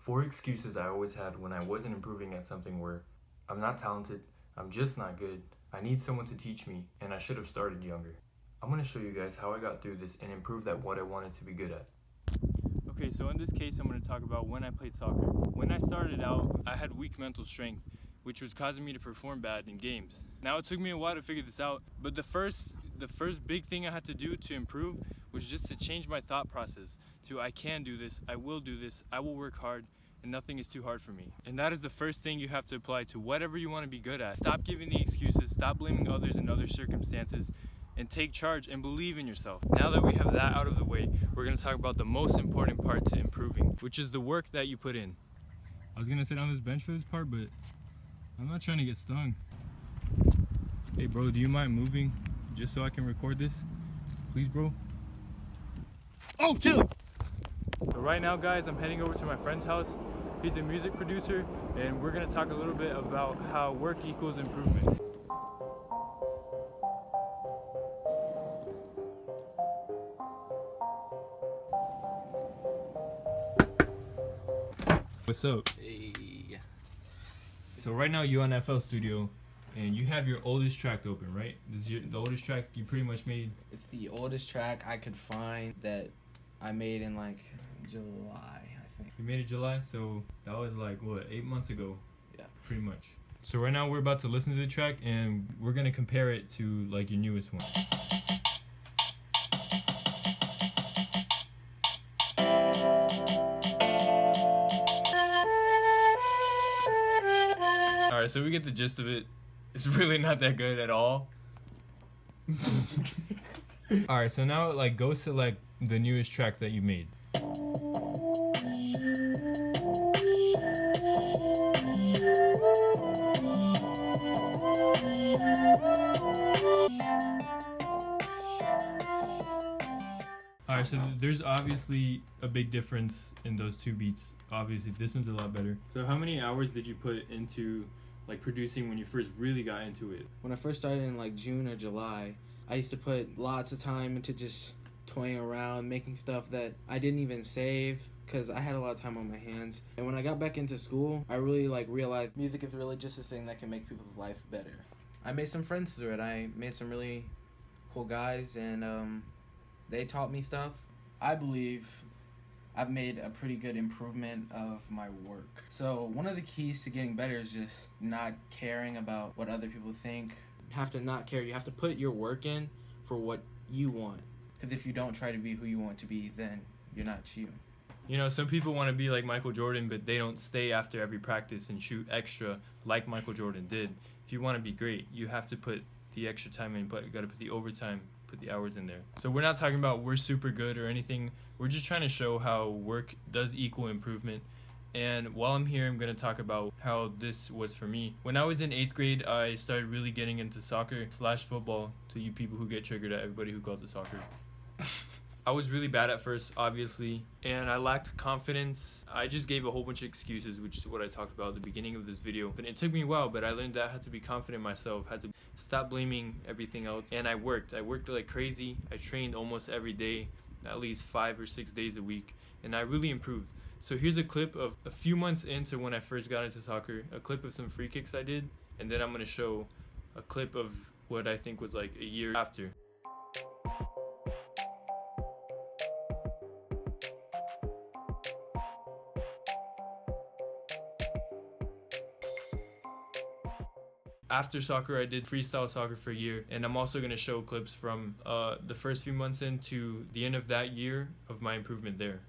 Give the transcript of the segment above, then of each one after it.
4 excuses I always had when I wasn't improving at something were: I'm not talented, I'm just not good, I need someone to teach me, and I should have started younger. I'm going to show you guys how I got through this and improved at what I wanted to be good at. Okay, so in this case I'm going to talk about when I played soccer. When I started out, I had weak mental strength, which was causing me to perform bad in games. Now it took me a while to figure this out, but the first big thing I had to do to improve was just to change my thought process to I can do this, I will do this, I will work hard, and nothing is too hard for me. And that is the first thing you have to apply to whatever you want to be good at. Stop giving the excuses, stop blaming others and other circumstances, and take charge and believe in yourself. Now that we have that out of the way, we're going to talk about the most important part to improving, which is the work that you put in. I was going to sit on this bench for this part, but I'm not trying to get stung. Hey bro, do you mind moving just so I can record this? Please, bro. Oh, chill! So right now, guys, I'm heading over to my friend's house. He's a music producer, and we're going to talk a little bit about how work equals improvement. What's up? Hey. So right now you're on FL Studio, and you have your oldest track open, right? This is the oldest track you pretty much made? It's the oldest track I could find that I made in like July, I think. You made it July, so that was like, what, 8 months ago? Yeah. Pretty Pretty much. So right now we're about to listen to the track, and we're going to compare it to like your newest one. Alright, so we get the gist of it. It's really not that good at all. Alright, so now like go select the newest track that you made. Alright, so there's obviously a big difference in those two beats. Obviously, this one's a lot better. So how many hours did you put into like producing when you first really got into it? When I first started in like June or July, I used to put lots of time into just toying around, making stuff that I didn't even save because I had a lot of time on my hands. And when I got back into school, I really realized music is really just a thing that can make people's life better. I made some friends through it. I made some really cool guys, and they taught me stuff. I believe I've made a pretty good improvement of my work. So one of the keys to getting better is just not caring about what other people think. You have to not care. You have to put your work in for what you want. Because if you don't try to be who you want to be, then you're not you. You know, some people want to be like Michael Jordan, but they don't stay after every practice and shoot extra like Michael Jordan did. If you want to be great, you have to put the extra time in, but you got to put the overtime, put the hours in there. So we're not talking about we're super good or anything. We're just trying to show how work does equal improvement. And while I'm here, I'm going to talk about how this was for me. When I was in 8th grade, I started really getting into soccer/football, to you people who get triggered at everybody who calls it soccer. I was really bad at first, obviously, and I lacked confidence. I just gave a whole bunch of excuses, which is what I talked about at the beginning of this video. And it took me a while, but I learned that I had to be confident in myself, had to stop blaming everything else. And I worked like crazy. I trained almost every day, at least 5 or 6 days a week, and I really improved. So here's a clip of a few months into when I first got into soccer, a clip of some free kicks I did, and then I'm going to show a clip of what I think was like a year after. After soccer, I did freestyle soccer for a year, and I'm also going to show clips from the first few months into the end of that year of my improvement there.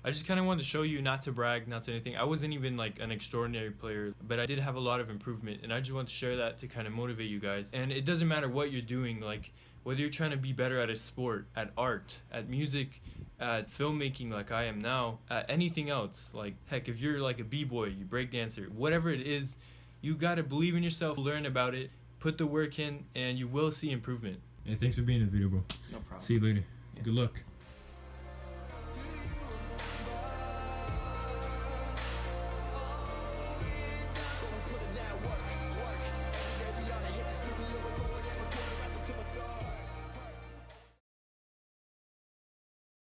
I just kind of wanted to show you, not to brag, not to anything. I wasn't even like an extraordinary player, but I did have a lot of improvement, and I just want to share that to kind of motivate you guys. And it doesn't matter what you're doing, like whether you're trying to be better at a sport, at art, at music, at filmmaking like I am now, at anything else. Like heck, if you're like a b-boy, you breakdancer, whatever it is, you got to believe in yourself, learn about it, put the work in, and you will see improvement. Hey, thanks for being in the video, bro. No problem. See you later. Yeah. Good luck.